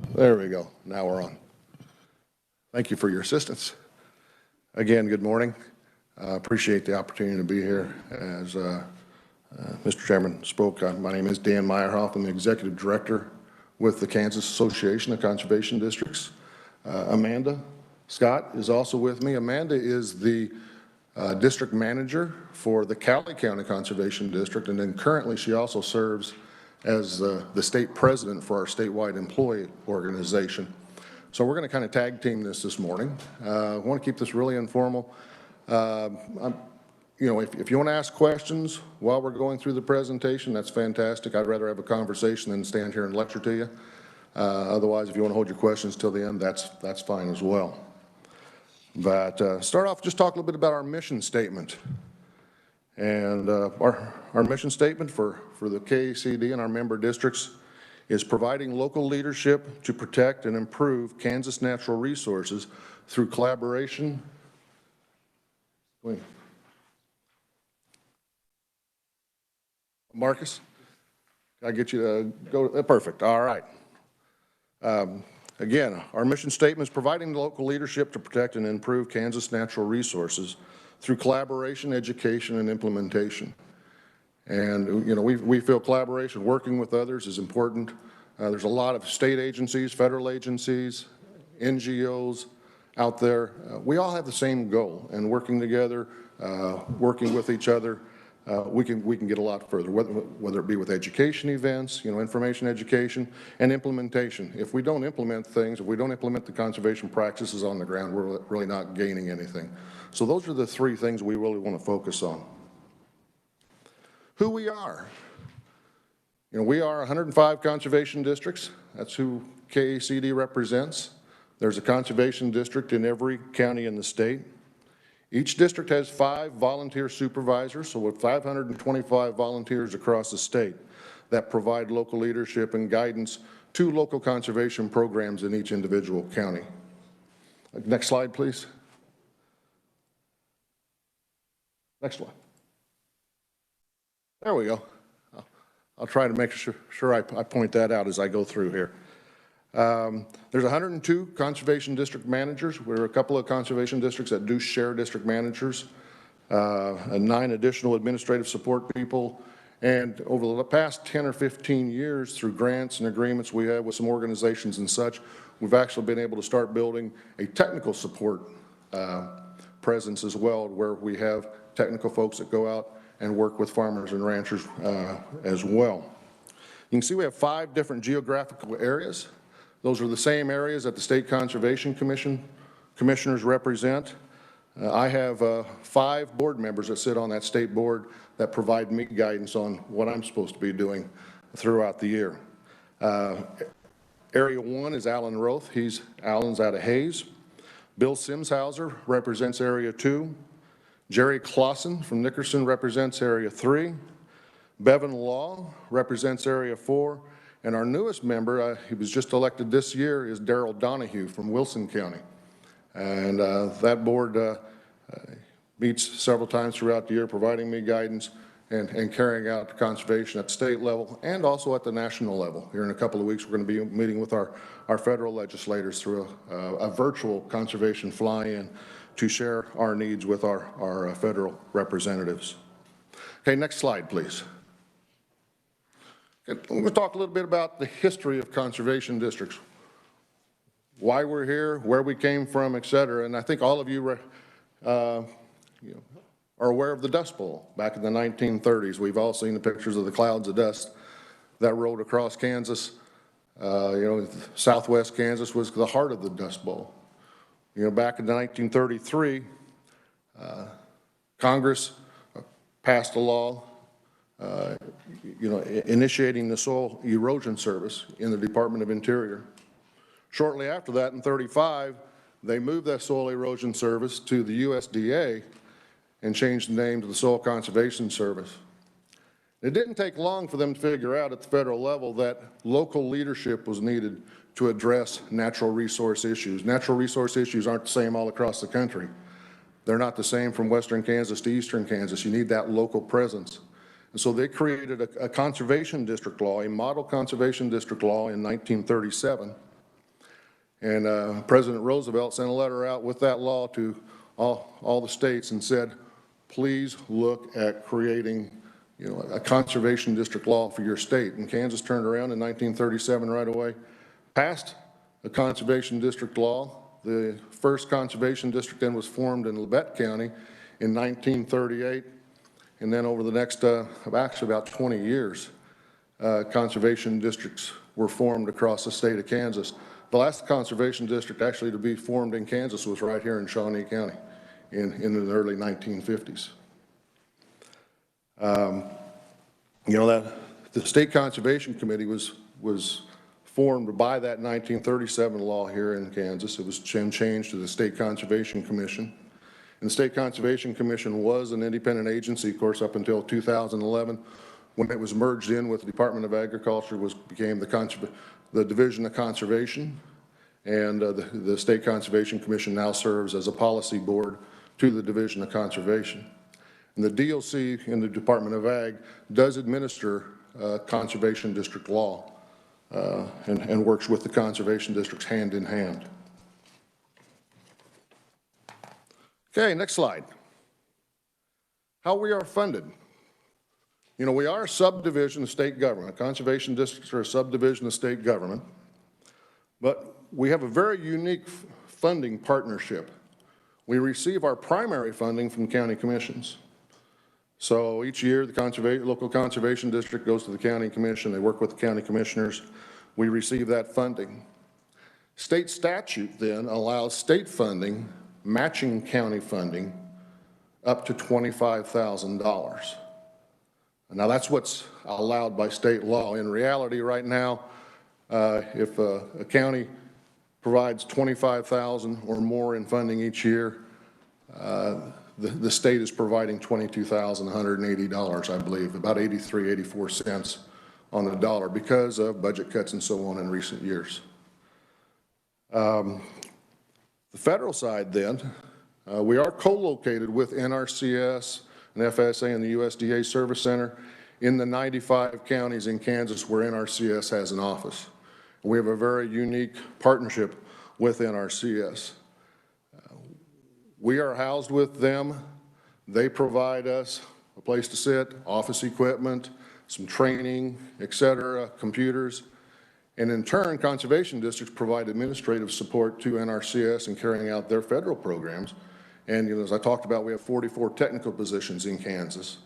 There we go. Now we're on. Thank you for your assistance. Again, good morning. Appreciate the opportunity to be here. As Mr. Chairman spoke, my name is Dan Meyerhoff. I'm the Executive Director with the Kansas Association of Conservation Districts. Amanda Scott is also with me. Amanda is the District Manager for the Cowley County Conservation District, and then currently she also serves as the state president for our statewide employee organization. So we're going to kind of tag team this morning. I want to keep this really informal. You know, if you want to ask questions while we're going through the presentation, that's fantastic. I'd rather have a conversation than stand here and lecture to you. Otherwise, if you want to hold your questions till the end, that's fine as well. But start off, just talk a little bit about our mission statement. And our mission statement for the KACD and our member districts is providing local leadership to protect and improve Kansas natural resources through collaboration. Marcus, can I get you to go? Perfect. All right. Again, our mission statement is providing local leadership to protect and improve Kansas natural resources through collaboration, education, and implementation. And, you know, we feel collaboration, working with others is important. There's a lot of state agencies, federal agencies, NGOs out there. We all have the same goal, and working together, working with each other, we can get a lot further, whether it be with education events, you know, information education, and implementation. If we don't implement things, if we don't implement the conservation practices on the ground, we're really not gaining anything. So those are the three things we really want to focus on. Who we are. You know, we are 105 conservation districts. That's who KACD represents. There's a conservation district in every county in the state. Each district has 5 volunteer supervisors, so with 525 volunteers across the state that provide local leadership and guidance to local conservation programs in each individual county. Next slide, please. Next one. There we go. I'll try to make sure I point that out as I go through here. There's 102 conservation district managers. We're a couple of conservation districts that do share district managers, and 9 additional administrative support people. And over the past 10 or 15 years, through grants and agreements we have with some organizations and such, we've actually been able to start building a technical support presence as well, where we have technical folks that go out and work with farmers and ranchers as well. You can see we have 5 different geographical areas. Those are the same areas that the State Conservation Commission commissioners represent. I have 5 board members that sit on that state board that provide me guidance on what I'm supposed to be doing throughout the year. Area 1 is Alan Roth. Alan's out of Hayes. Bill Simshauser represents Area 2. Jerry Clausen from Nickerson represents Area 3. Bevan Law represents Area 4. And our newest member, he was just elected this year, is Darrell Donahue from Wilson County. And that board meets several times throughout the year, providing me guidance and carrying out conservation at the state level and also at the national level. Here in a couple of weeks, we're going to be meeting with our federal legislators through a virtual conservation fly-in to share our needs with our federal representatives. Okay, next slide, please. We'll talk a little bit about the history of conservation districts, why we're here, where we came from, et cetera. And I think all of you, are aware of the Dust Bowl back in the 1930s. We've all seen the pictures of the clouds of dust that rolled across Kansas. Southwest Kansas was the heart of the Dust Bowl. You know, back in 1933, Congress passed a law initiating the soil erosion service in the Department of Interior. Shortly after that, in 35, they moved that soil erosion service to the USDA and changed the name to the Soil Conservation Service. It didn't take long for them to figure out at the federal level that local leadership was needed to address natural resource issues. Natural resource issues aren't the same all across the country. They're not the same from western Kansas to eastern Kansas. You need that local presence. And so they created a conservation district law, a model conservation district law in 1937, And President Roosevelt sent a letter out with that law to all the states and said, please look at creating, a conservation district law for your state. And Kansas turned around in 1937 right away, passed a conservation district law. The first conservation district then was formed in Labette County in 1938. And then over the next, actually about 20 years, conservation districts were formed across the state of Kansas. The last conservation district actually to be formed in Kansas was right here in Shawnee County in the early 1950s. That the State Conservation Committee was formed by that 1937 law here in Kansas. It was changed to the State Conservation Commission. And the State Conservation Commission was an independent agency, of course, up until 2011, when it was merged in with the Department of Agriculture, became the Division of Conservation, and the State Conservation Commission now serves as a policy board to the Division of Conservation. And the DOC in the Department of Ag does administer conservation district law and works with the conservation districts hand in hand. Okay, next slide. How we are funded. We are a subdivision of state government. Conservation districts are a subdivision of state government, but we have a very unique funding partnership. We receive our primary funding from county commissions. So each year, the local conservation district goes to the county commission. They work with the county commissioners. We receive that funding. State statute then allows state funding, matching county funding, up to $25,000. Now that's what's allowed by state law. In reality right now, if a county provides $25,000 or more in funding each year, the state is providing $22,180, I believe, about 84 cents on the dollar because of budget cuts and so on in recent years. The federal side then, we are co-located with NRCS and FSA and the USDA Service Center in the 95 counties in Kansas where NRCS has an office. We have a very unique partnership with NRCS. We are housed with them. They provide us a place to sit, office equipment, some training, etc., computers. And in turn, conservation districts provide administrative support to NRCS in carrying out their federal programs. And as I talked about, we have 44 technical positions in Kansas.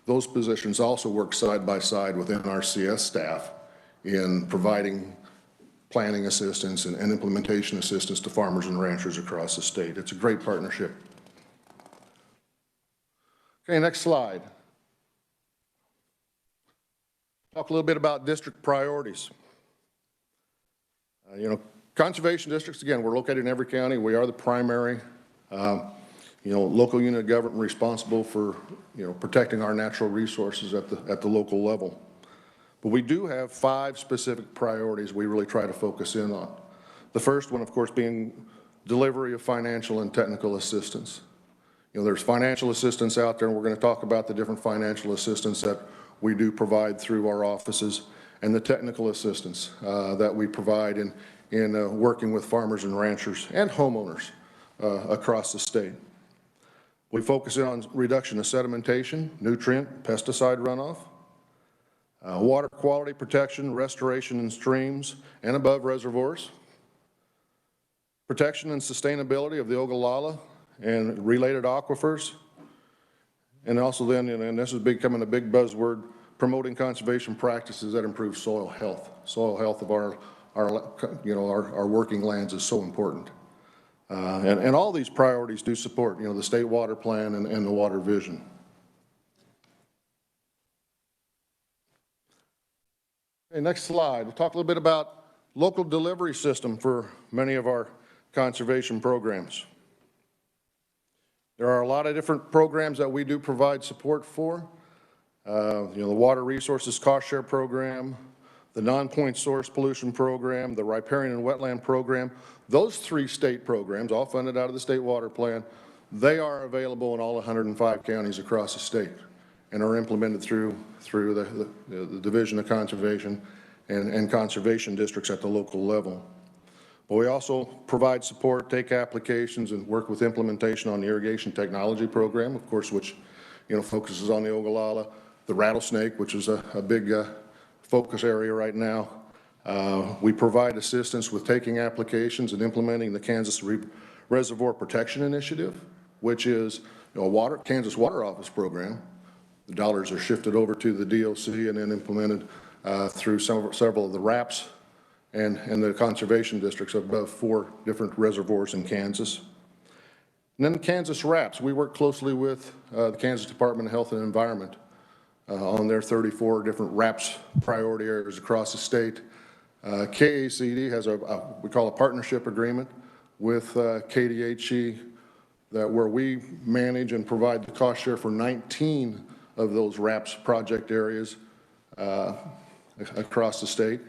Those positions also work side by side with NRCS staff in providing planning assistance and implementation assistance to farmers and ranchers across the state. It's a great partnership. Okay, next slide. Talk a little bit about district priorities. Conservation districts, again, we're located in every county. We are the primary local unit of government responsible for, protecting our natural resources at the local level. But we do have 5 specific priorities we really try to focus in on. The first one, of course, being delivery of financial and technical assistance. There's financial assistance out there, and we're going to talk about the different financial assistance that we do provide through our offices and the technical assistance that we provide in working with farmers and ranchers and homeowners across the state. We focus in on reduction of sedimentation, nutrient, pesticide runoff, water quality protection, restoration in streams and above reservoirs, protection and sustainability of the Ogallala and related aquifers, and also then, and this is becoming a big buzzword, promoting conservation practices that improve soil health. Soil health of our working lands is so important. And all these priorities do support, the state water plan and the water vision. Okay, next slide. We'll talk a little bit about local delivery system for many of our conservation programs. There are a lot of different programs that we do provide support for. The Water Resources Cost Share Program, the Non-Point Source Pollution Program, the Riparian and Wetland Program. Those 3 state programs, all funded out of the state water plan, they are available in all 105 counties across the state and are implemented through the Division of Conservation and conservation districts at the local level. But we also provide support, take applications, and work with implementation on the irrigation technology program, of course, which, focuses on the Ogallala, the rattlesnake, which is a big focus area right now. We provide assistance with taking applications and implementing the Kansas Reservoir Protection Initiative, which is a Kansas Water Office program. The dollars are shifted over to the DOC and then implemented through several of the RAPs and the conservation districts of about 4 different reservoirs in Kansas. And then the Kansas RAPs, we work closely with the Kansas Department of Health and Environment on their 34 different RAPs priority areas across the state. KACD has we call a partnership agreement with KDHE where we manage and provide the cost share for 19 of those RAPs project areas across the state.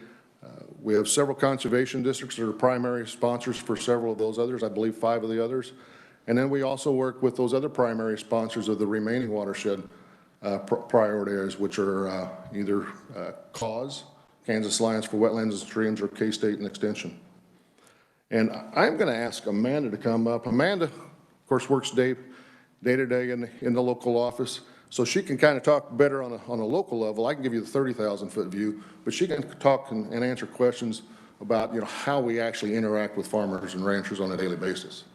We have several conservation districts that are primary sponsors for several of those others, I believe 5 of the others. And then we also work with those other primary sponsors of the remaining watershed priority areas, which are either KAWS, Kansas Alliance for Wetlands and Streams, or K-State and Extension. And I'm going to ask Amanda to come up. Amanda, of course, works day to day in the local office, so she can kind of talk better on a local level. I can give you the 30,000-foot view, but she can talk and answer questions about how we actually interact with farmers and ranchers on a daily basis.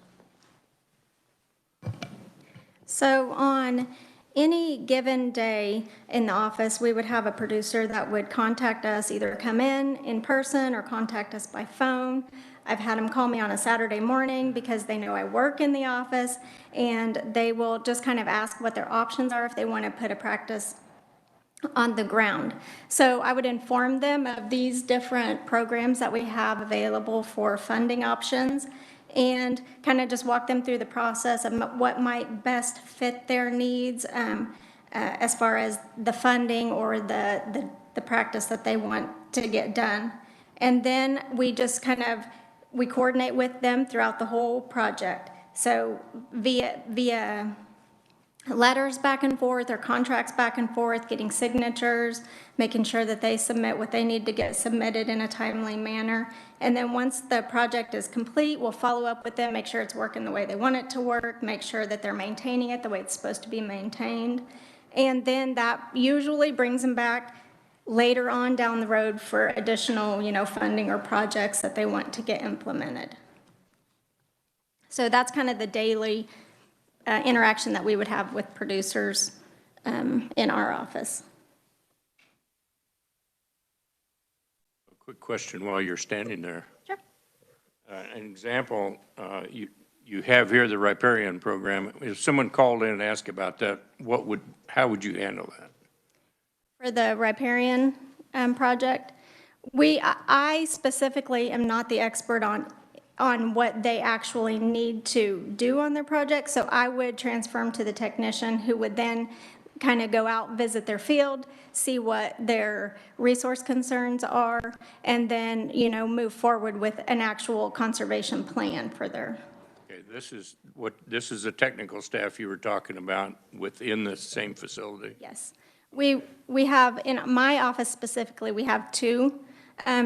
So on any given day in the office, we would have a producer that would contact us, either come in person or contact us by phone. I've had them call me on a Saturday morning because they know I work in the office, and they will just kind of ask what their options are if they want to put a practice on the ground. So I would inform them of these different programs that we have available for funding options, and kind of just walk them through the process of what might best fit their needs as far as the funding or the practice that they want to get done. And then we just we coordinate with them throughout the whole project. So via letters back and forth or contracts back and forth, getting signatures, making sure that they submit what they need to get submitted in a timely manner. And then once the project is complete, we'll follow up with them, make sure it's working the way they want it to work, make sure that they're maintaining it the way it's supposed to be maintained. And then that usually brings them back later on down the road for additional, funding or projects that they want to get implemented. So that's kind of the daily interaction that we would have with producers in our office. A quick question while you're standing there. Sure. An example, you have here the riparian program. If someone called in and asked about that, how would you handle that? For the riparian project, I specifically am not the expert on what they actually need to do on their project, so I would transfer them to the technician, who would then kind of go out, visit their field, see what their resource concerns are, and then, move forward with an actual conservation plan for their. Okay, this is the technical staff you were talking about within the same facility? Yes. We have, in my office specifically, we have 2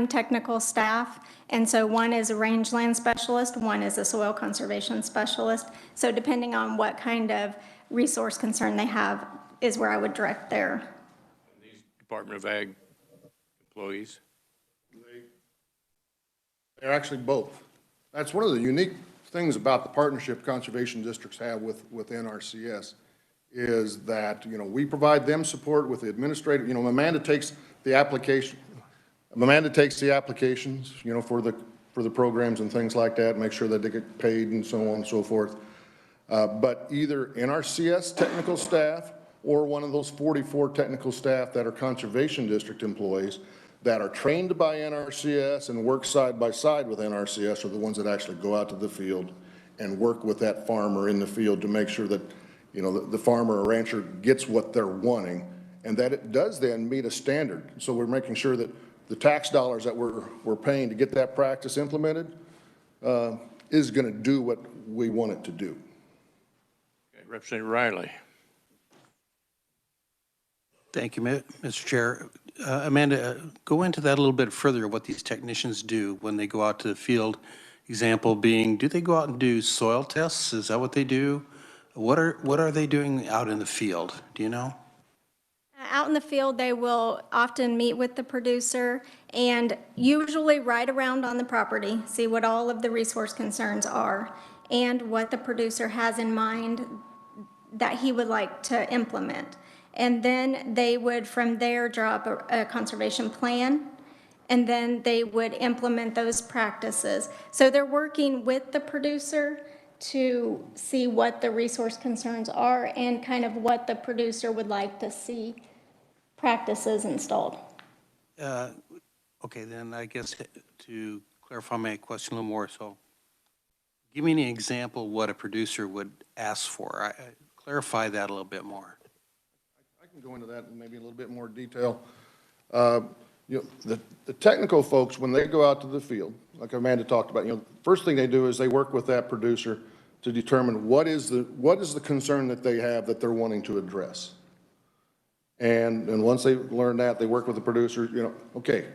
technical staff, and so one is a rangeland specialist, one is a soil conservation specialist. So depending on what kind of resource concern they have is where I would direct their. These Department of Ag employees? They're actually both. That's one of the unique things about the partnership conservation districts have with NRCS. Is that, we provide them support with the administrative, Amanda takes the applications, for the programs and things like that, make sure that they get paid and so on and so forth. But either NRCS technical staff or one of those 44 technical staff that are conservation district employees that are trained by NRCS and work side by side with NRCS are the ones that actually go out to the field and work with that farmer in the field to make sure that the farmer or rancher gets what they're wanting, and that it does then meet a standard. So we're making sure that the tax dollars that we're paying to get that practice implemented is going to do what we want it to do. Okay, Representative Riley. Thank you, Mr. Chair. Amanda, go into that a little bit further, what these technicians do when they go out to the field. Example being, do they go out and do soil tests? Is that what they do? What are they doing out in the field? Do you know? Out in the field, they will often meet with the producer and usually ride around on the property, see what all of the resource concerns are and what the producer has in mind that he would like to implement. And then they would, from there, draw up a conservation plan, and then they would implement those practices. So they're working with the producer to see what the resource concerns are and kind of what the producer would like to see practices installed. Okay, then I guess to clarify my question a little more, so give me an example what a producer would ask for. Clarify that a little bit more. I can go into that in maybe a little bit more detail. The technical folks, when they go out to the field, like Amanda talked about, first thing they do is they work with that producer to determine what is the concern that they have that they're wanting to address. And once they learn that, they work with the producer, okay,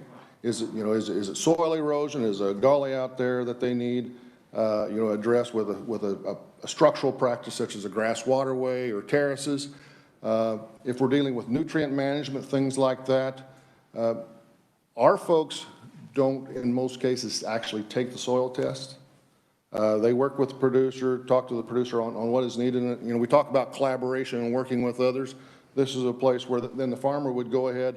is it soil erosion? Is a gully out there that they need, addressed with a structural practice such as a grass waterway or terraces? If we're dealing with nutrient management, things like that, our folks don't, in most cases, actually take the soil test. They work with the producer, talk to the producer on what is needed. We talk about collaboration and working with others. This is a place where then the farmer would go ahead,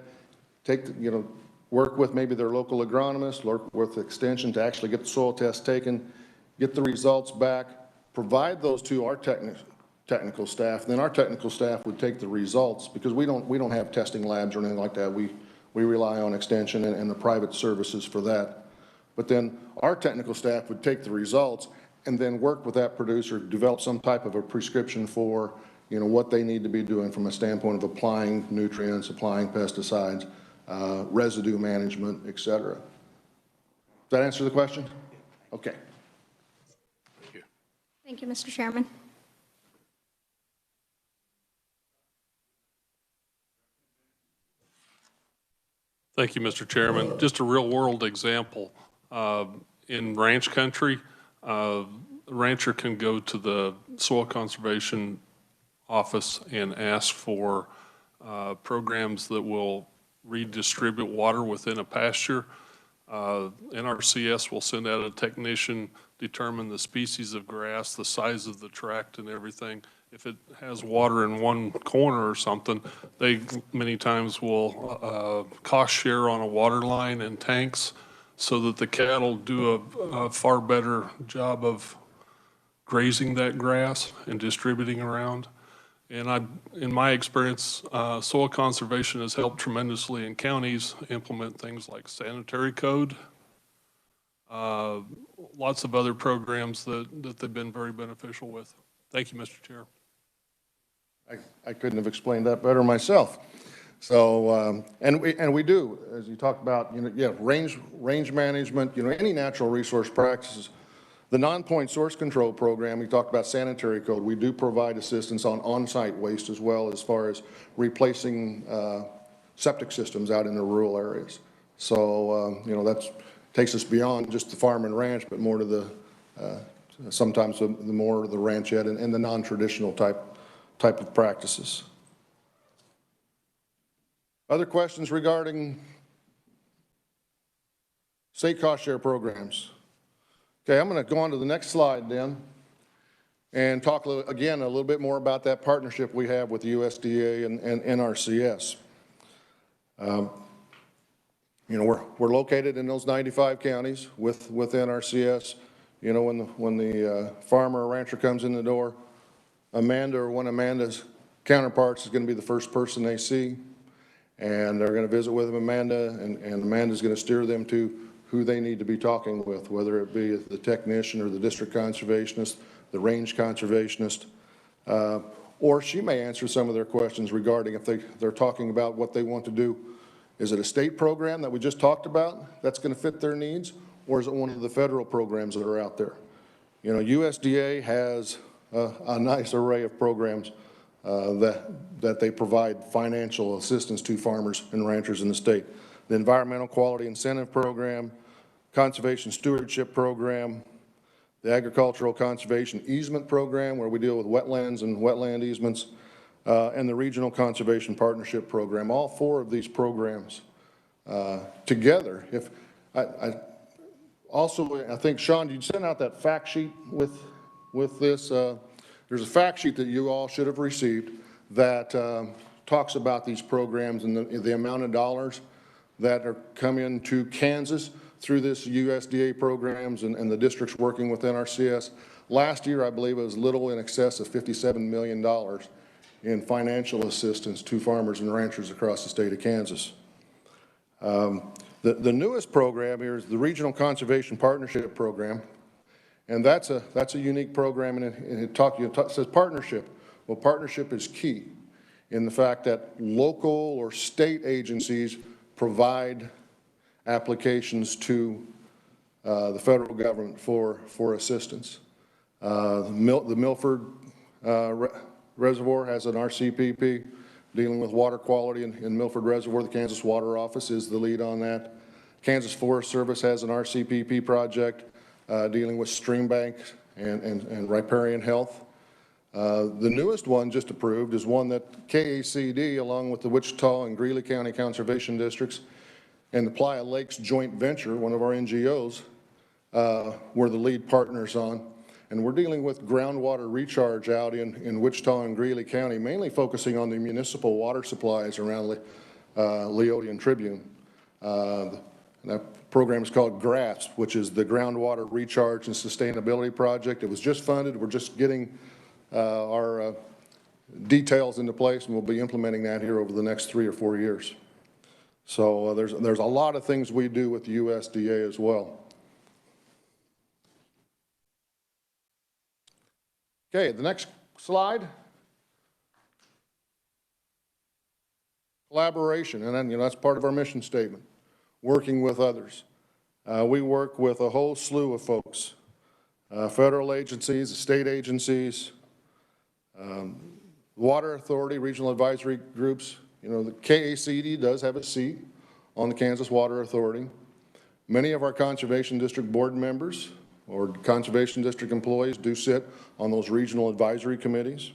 work with maybe their local agronomist, work with extension to actually get the soil test taken, get the results back, provide those to our technical staff. Then our technical staff would take the results, because we don't have testing labs or anything like that. We rely on extension and the private services for that. But then our technical staff would take the results and then work with that producer, develop some type of a prescription for what they need to be doing from a standpoint of applying nutrients, applying pesticides, residue management, et cetera. Does that answer the question? Okay. Thank you. Thank you, Mr. Chairman. Thank you, Mr. Chairman. Just a real-world example. In ranch country, a rancher can go to the soil conservation office and ask for programs that will redistribute water within a pasture. NRCS will send out a technician, determine the species of grass, the size of the tract and everything. If it has water in one corner or something, they many times will cost share on a water line and tanks so that the cattle do a far better job of grazing that grass and distributing around. And in my experience, soil conservation has helped tremendously in counties implement things like sanitary code, lots of other programs that they've been very beneficial with. Thank you, Mr. Chair. I couldn't have explained that better myself. So, and we do, as you talked about, range management, any natural resource practices. The non-point source control program, we talked about sanitary code. We do provide assistance on on-site waste as well, as far as replacing septic systems out in the rural areas. So, that takes us beyond just the farm and ranch, but more to the, sometimes the more the ranchette and the non-traditional type of practices. Other questions regarding state cost share programs? Okay, I'm going to go on to the next slide then and talk again a little bit more about that partnership we have with the USDA and NRCS. We're located in those 95 counties with NRCS. When the farmer or rancher comes in the door, Amanda or one of Amanda's counterparts is going to be the first person they see, and they're going to visit with Amanda, and Amanda's going to steer them to who they need to be talking with, whether it be the technician or the district conservationist, the range conservationist, or she may answer some of their questions regarding if they're talking about what they want to do. Is it a state program that we just talked about that's going to fit their needs, or is it one of the federal programs that are out there? USDA has a nice array of programs that they provide financial assistance to farmers and ranchers in the state. The Environmental Quality Incentive Program, Conservation Stewardship Program, the Agricultural Conservation Easement Program, where we deal with wetlands and wetland easements, and the Regional Conservation Partnership Program. All four of these programs together. If I think, Sean, did you send out that fact sheet with this? There's a fact sheet that you all should have received that talks about these programs and the amount of dollars that are coming to Kansas through this USDA programs and the districts working with NRCS. Last year, I believe it was little in excess of $57 million in financial assistance to farmers and ranchers across the state of Kansas. The newest program here is the Regional Conservation Partnership Program, and that's a unique program, and it says partnership. Well, partnership is key in the fact that local or state agencies provide applications to the federal government for assistance. The Milford Reservoir has an RCPP dealing with water quality in Milford Reservoir. The Kansas Water Office is the lead on that. Kansas Forest Service has an RCPP project dealing with stream banks and riparian health. The newest one just approved is one that KACD, along with the Wichita and Greeley County Conservation Districts and the Playa Lakes Joint Venture, one of our NGOs, were the lead partners on. And we're dealing with groundwater recharge out in Wichita and Greeley County, mainly focusing on the municipal water supplies around Leote and Tribune. That program is called GRASP, which is the Groundwater Recharge and Sustainability Project. It was just funded. We're just getting our details into place, and we'll be implementing that here over the next 3 or 4 years. So there's a lot of things we do with the USDA as well. Okay, the next slide. Collaboration, and then that's part of our mission statement. Working with others. We work with a whole slew of folks, federal agencies, state agencies, water authority, regional advisory groups. The KACD does have a seat on the Kansas Water Authority. Many of our Conservation District board members or Conservation District employees do sit on those regional advisory committees.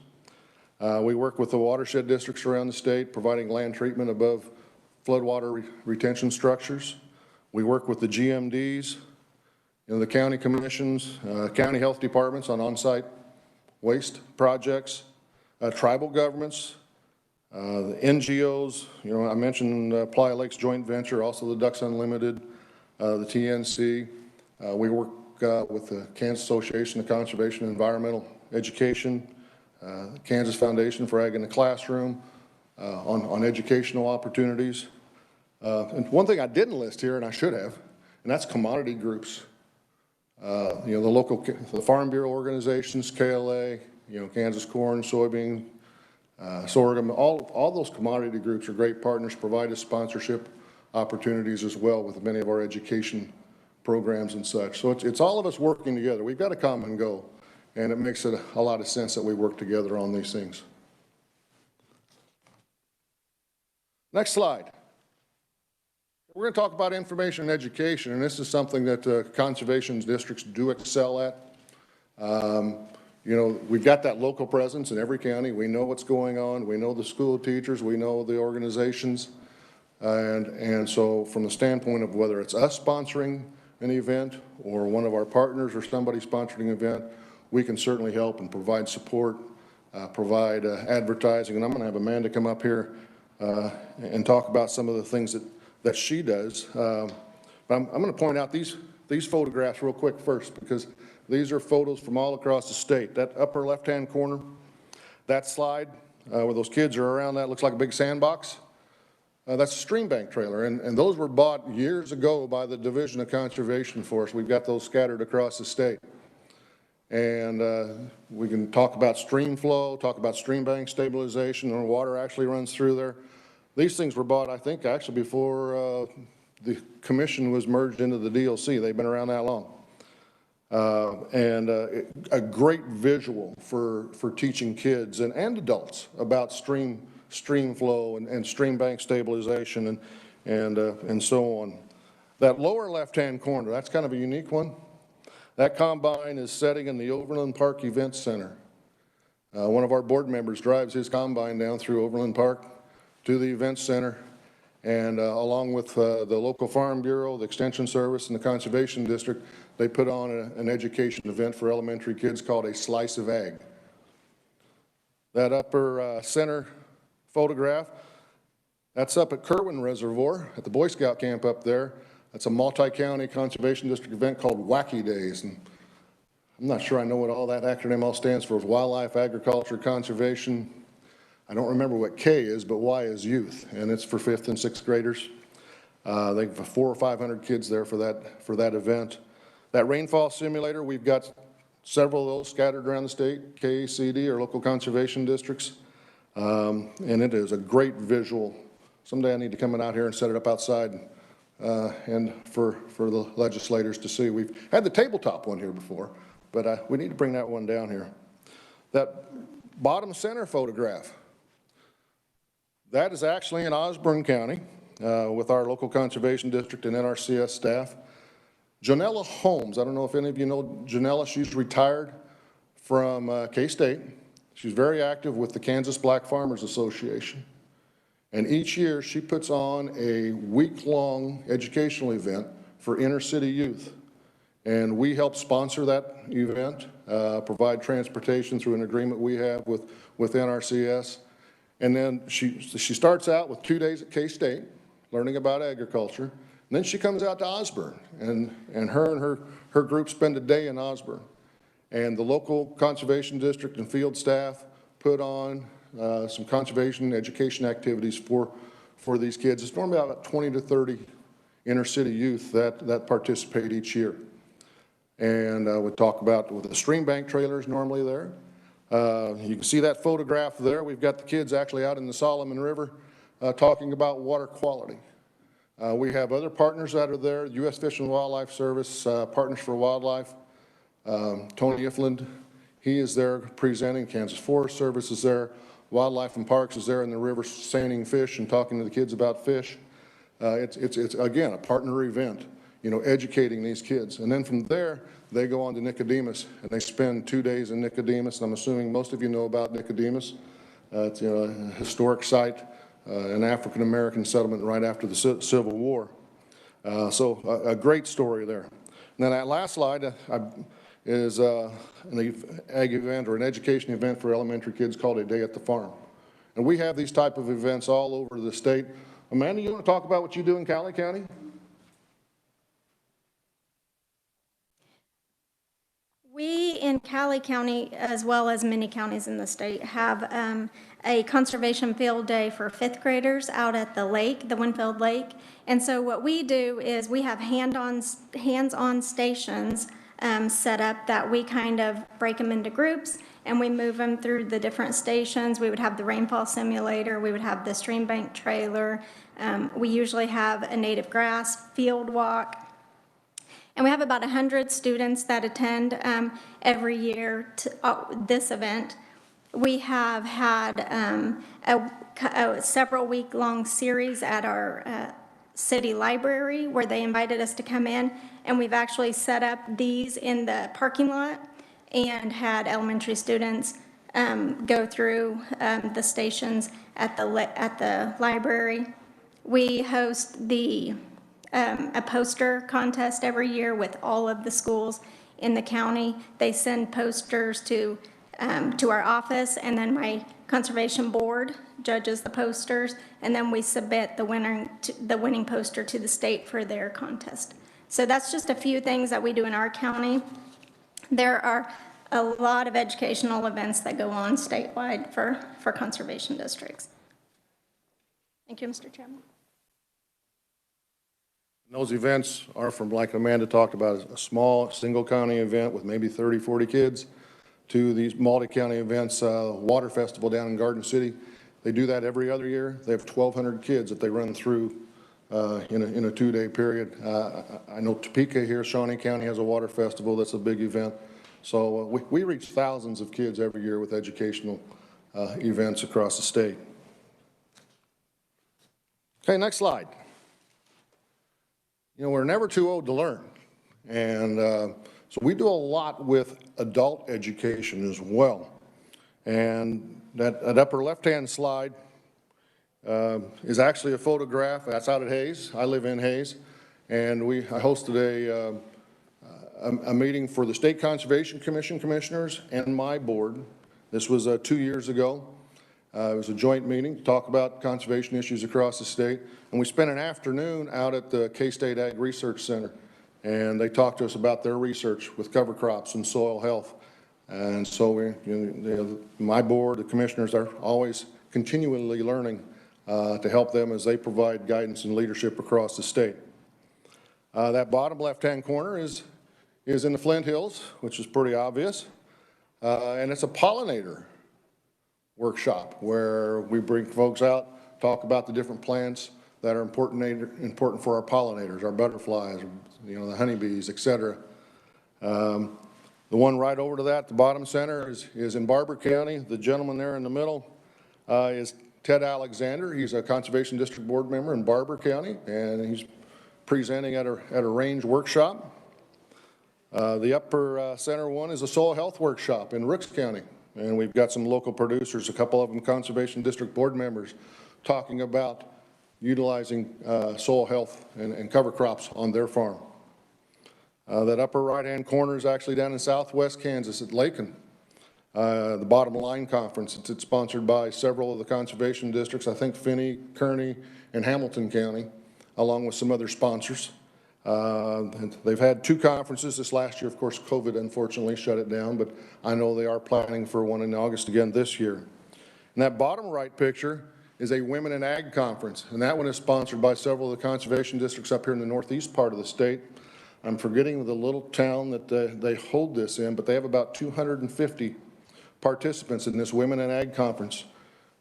We work with the watershed districts around the state, providing land treatment above floodwater retention structures. We work with the GMDs, the county commissions, county health departments on on-site waste projects, tribal governments, the NGOs. I mentioned Playa Lakes Joint Venture, also the Ducks Unlimited, the TNC. We work with the Kansas Association of Conservation and Environmental Education, Kansas Foundation for Ag in the Classroom, on educational opportunities. And one thing I didn't list here, and I should have, and that's commodity groups. The Farm Bureau organizations, KLA, Kansas corn, soybean, sorghum, all those commodity groups are great partners, provide us sponsorship opportunities as well with many of our education programs and such. So it's all of us working together. We've got a common goal, and it makes it a lot of sense that we work together on these things. Next slide. We're going to talk about information and education, and this is something that conservation districts do excel at. We've got that local presence in every county. We know what's going on. We know the school teachers. We know the organizations. And so from the standpoint of whether it's us sponsoring an event or one of our partners or somebody sponsoring an event, we can certainly help and provide support, provide advertising. And I'm going to have Amanda come up here and talk about some of the things that she does. But I'm going to point out these photographs real quick first, because these are photos from all across the state. That upper left-hand corner, that slide where those kids are around, that looks like a big sandbox. That's a stream bank trailer, and those were bought years ago by the Division of Conservation Force. We've got those scattered across the state. And we can talk about stream flow, talk about stream bank stabilization, or water actually runs through there. These things were bought, I think, actually before the commission was merged into the DLC. They've been around that long. and a great visual for teaching kids and adults about stream flow and stream bank stabilization and so on. That lower left-hand corner, that's kind of a unique one. That combine is setting in the Overland Park Event Center. One of our board members drives his combine down through Overland Park to the event center, and along with the local farm bureau, the extension service, and the conservation district, they put on an education event for elementary kids called a Slice of Ag. That upper center photograph, that's up at Kerwin Reservoir at the Boy Scout camp up there. That's a multi-county conservation district event called Wacky Days. And I'm not sure I know what all that acronym all stands for. Wildlife, agriculture, conservation. I don't remember what K is, but Y is youth, and it's for 5th and 6th graders. They have 400 or 500 kids there for that event. That rainfall simulator, we've got several of those scattered around the state, KCD or local conservation districts, and it is a great visual. Someday I need to come out here and set it up outside and for the legislators to see. We've had the tabletop one here before, but we need to bring that one down here. That bottom center photograph, that is actually in Osborne County with our local conservation district and NRCS staff. Janella Holmes, I don't know if any of you know Janella, she's retired from K-State. She's very active with the Kansas Black Farmers Association. And each year she puts on a week-long educational event for inner city youth. And we help sponsor that event, provide transportation through an agreement we have with NRCS. And then she starts out with 2 days at K-State, learning about agriculture. And then she comes out to Osborne, and her group spend a day in Osborne. And the local conservation district and field staff put on some conservation education activities for these kids. It's normally about 20 to 30 inner city youth that participate each year. And we talk about with the stream bank trailers normally there. You can see that photograph there. We've got the kids actually out in the Solomon River talking about water quality. We have other partners that are there, U.S. Fish and Wildlife Service, Partners for Wildlife. Tony Ifland, he is there presenting. Kansas Forest Service is there. Wildlife and Parks is there in the river seining fish and talking to the kids about fish. It's again, a partner event, you know, educating these kids. And then from there, they go on to Nicodemus, and they spend 2 days in Nicodemus. And I'm assuming most of you know about Nicodemus. It's, you know, a historic site, an African-American settlement right after the Civil War. So a great story there. And then that last slide is an ag event or an education event for elementary kids called A Day at the Farm. And we have these type of events all over the state. Amanda, you want to talk about what you do in Cowley County? We in Cowley County, as well as many counties in the state, have a conservation field day for 5th graders out at the lake, the Winfield Lake. And so what we do is we have hands-on stations set up that we kind of break them into groups and we move them through the different stations. We would have the rainfall simulator, we would have the stream bank trailer. We usually have a native grass field walk. And we have about 100 students that attend every year to this event. We have had a several week-long series at our city library where they invited us to come in, and we've actually set up these in the parking lot and had elementary students go through the stations at the library. We host a poster contest every year with all of the schools in the county. They send posters to our office, and then my conservation board judges the posters, and then we submit the winning poster to the state for their contest. So that's just a few things that we do in our county. There are a lot of educational events that go on statewide for conservation districts. Thank you, Mr. Chairman. Those events are from, like Amanda talked about, a small single county event with maybe 30, 40 kids to these multi-county events, water festival down in Garden City. They do that every other year. They have 1,200 kids that they run through in a 2-day period. I know Topeka here, Shawnee County has a water festival. That's a big event. So we reach thousands of kids every year with educational events across the state. Okay, next slide. You know, we're never too old to learn. And so we do a lot with adult education as well. And that upper left-hand slide is actually a photograph. That's out at Hayes. I live in Hayes. And I hosted a meeting for the State Conservation Commission commissioners and my board. This was 2 years ago. It was a joint meeting to talk about conservation issues across the state. And we spent an afternoon out at the K-State Ag Research Center. And they talked to us about their research with cover crops and soil health. And so my board, the commissioners, are always continually learning to help them as they provide guidance and leadership across the state. That bottom left-hand corner is in the Flint Hills, which is pretty obvious. And it's a pollinator workshop where we bring folks out, talk about the different plants that are important for our pollinators, our butterflies, you know, the honeybees, et cetera. The one right over to that, the bottom center, is in Barber County. The gentleman there in the middle is Ted Alexander. He's a Conservation District Board member in Barber County, and he's presenting at a range workshop. The upper center one is a soil health workshop in Ricks County, and we've got some local producers, a couple of them Conservation District Board members, talking about utilizing soil health and cover crops on their farm. That upper right-hand corner is actually down in southwest Kansas at Lakin. The Bottom Line Conference. It's sponsored by several of the conservation districts, I think Finney, Kearney, and Hamilton County, along with some other sponsors. They've had 2 conferences this last year. Of course, COVID unfortunately shut it down, but I know they are planning for one in August again this year. And that bottom right picture is a Women in Ag Conference, and that one is sponsored by several of the conservation districts up here in the northeast part of the state. I'm forgetting the little town that they hold this in, but they have about 250 participants in this Women in Ag Conference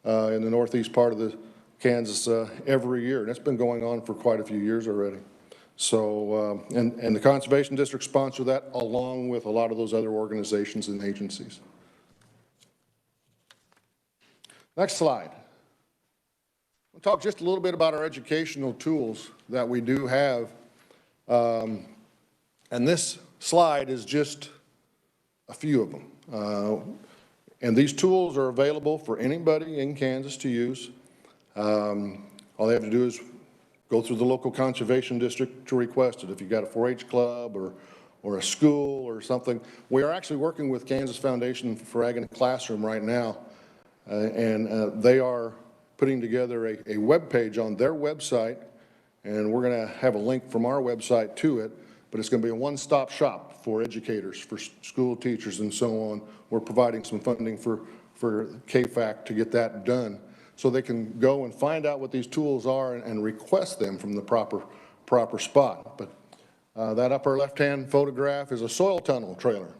in the northeast part of the Kansas every year. And it's been going on for quite a few years already. So, and the conservation district sponsor that along with a lot of those other organizations and agencies. Next slide. We'll talk just a little bit about our educational tools that we do have. And this slide is just a few of them. And these tools are available for anybody in Kansas to use. All they have to do is go through the local conservation district to request it. If you've got a 4-H club or a school or something. We are actually working with Kansas Foundation for Ag in the Classroom right now. And they are putting together a web page on their website. And we're going to have a link from our website to it. But it's going to be a one-stop shop for educators, for school teachers, and so on. We're providing some funding for KFAC to get that done, so they can go and find out what these tools are and request them from the proper spot. But that upper left-hand photograph is a soil tunnel trailer,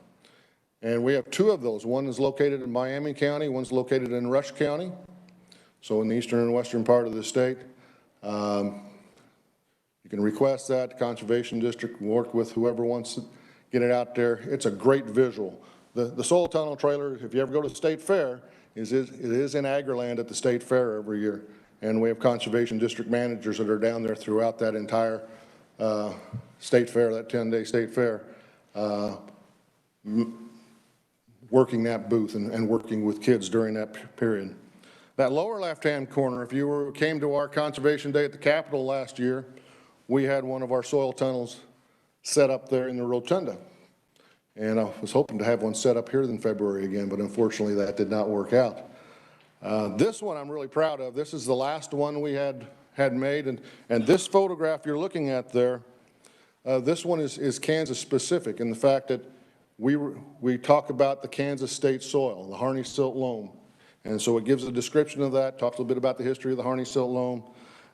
and we have 2 of those. One is located in Miami County, one's located in Rush County, so in the eastern and western part of the state. You can request that. The Conservation District will work with whoever wants to get it out there. It's a great visual. The soil tunnel trailer, if you ever go to the State Fair, it is in Agriland at the State Fair every year. And we have Conservation District managers that are down there throughout that entire State Fair, that 10-day State Fair, working that booth and working with kids during that period. That lower left-hand corner, if you came to our Conservation Day at the Capitol last year, we had one of our soil tunnels set up there in the rotunda. And I was hoping to have one set up here in February again, but unfortunately that did not work out. This one I'm really proud of. This is the last one we had made. And this photograph you're looking at there, this one is Kansas specific in the fact that we talk about the Kansas state soil, the Harney silt loam. And so it gives a description of that, talks a little bit about the history of the Harney silt loam.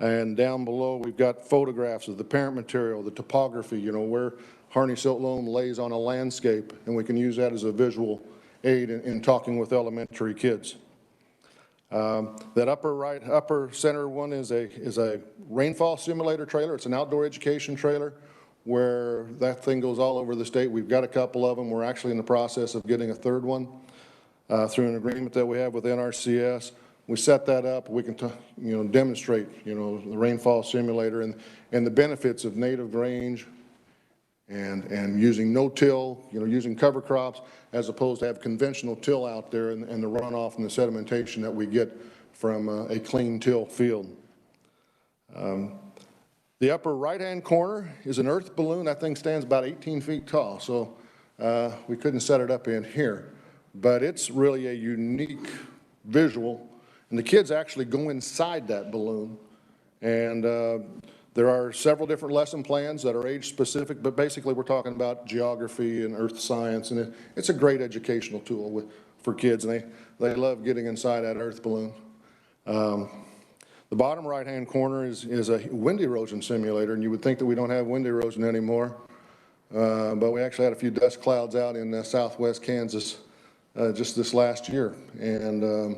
And down below, we've got photographs of the parent material, the topography, you know, where Harney silt loam lays on a landscape, and we can use that as a visual aid in talking with elementary kids. That upper center one is a rainfall simulator trailer. It's an outdoor education trailer where that thing goes all over the state. We've got a couple of them. We're actually in the process of getting a third one through an agreement that we have with NRCS. We set that up. We can, demonstrate, the rainfall simulator and the benefits of native range and using no-till, using cover crops as opposed to have conventional till out there and the runoff and the sedimentation that we get from a clean till field. The upper right-hand corner is an earth balloon. That thing stands about 18 feet tall, so we couldn't set it up in here. But it's really a unique visual, and the kids actually go inside that balloon. And there are several different lesson plans that are age-specific, but basically we're talking about geography and earth science, and it's a great educational tool for kids, and they love getting inside that earth balloon. The bottom right-hand corner is a wind erosion simulator, and you would think that we don't have wind erosion anymore, but we actually had a few dust clouds out in southwest Kansas just this last year, and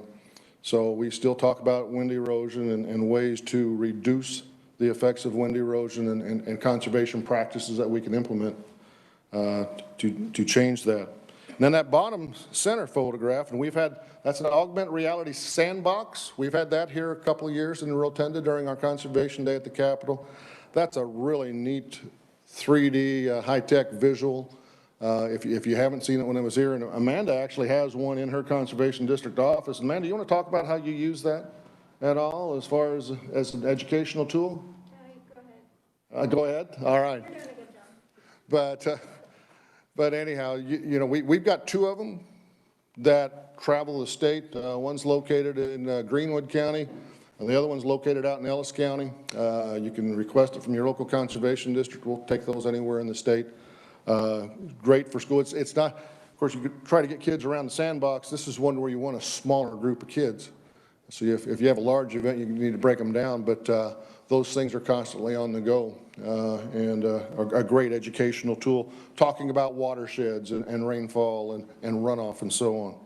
so we still talk about wind erosion and ways to reduce the effects of wind erosion and conservation practices that we can implement to change that. And then that bottom center photograph, and that's an augmented reality sandbox. We've had that here a couple of years in the Rotunda during our Conservation Day at the Capitol. That's a really neat 3D high-tech visual. If you haven't seen it when it was here, and Amanda actually has one in her Conservation District office. Amanda, you want to talk about how you use that at all as far as an educational tool? Go ahead. All right. You're doing a good job. But anyhow, we've got two of them that travel the state. One's located in Greenwood County, and the other one's located out in Ellis County. You can request it from your local conservation district. We'll take those anywhere in the state. Great for school. It's not, of course, you could try to get kids around the sandbox. This is one where you want a smaller group of kids. So if you have a large event, you need to break them down, but those things are constantly on the go and a great educational tool, talking about watersheds and rainfall and runoff and so on.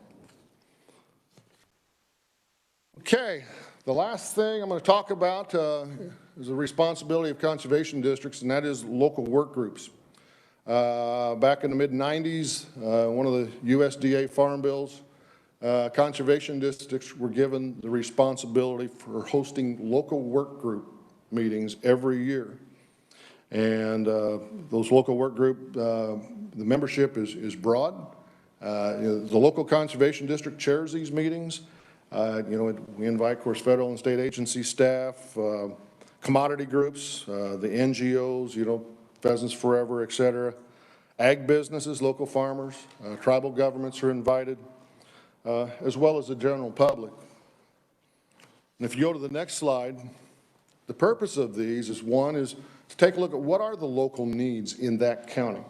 Okay, the last thing I'm going to talk about is the responsibility of conservation districts, and that is local work groups. Back in the mid-90s, one of the USDA farm bills, conservation districts were given the responsibility for hosting local work group meetings every year. And those local work group, the membership is broad. The local conservation district chairs these meetings. We invite, of course, federal and state agency staff, commodity groups, the NGOs, Pheasants Forever, et cetera. Ag businesses, local farmers, tribal governments are invited, as well as the general public. And if you go to the next slide, the purpose of these is to take a look at what are the local needs in that county.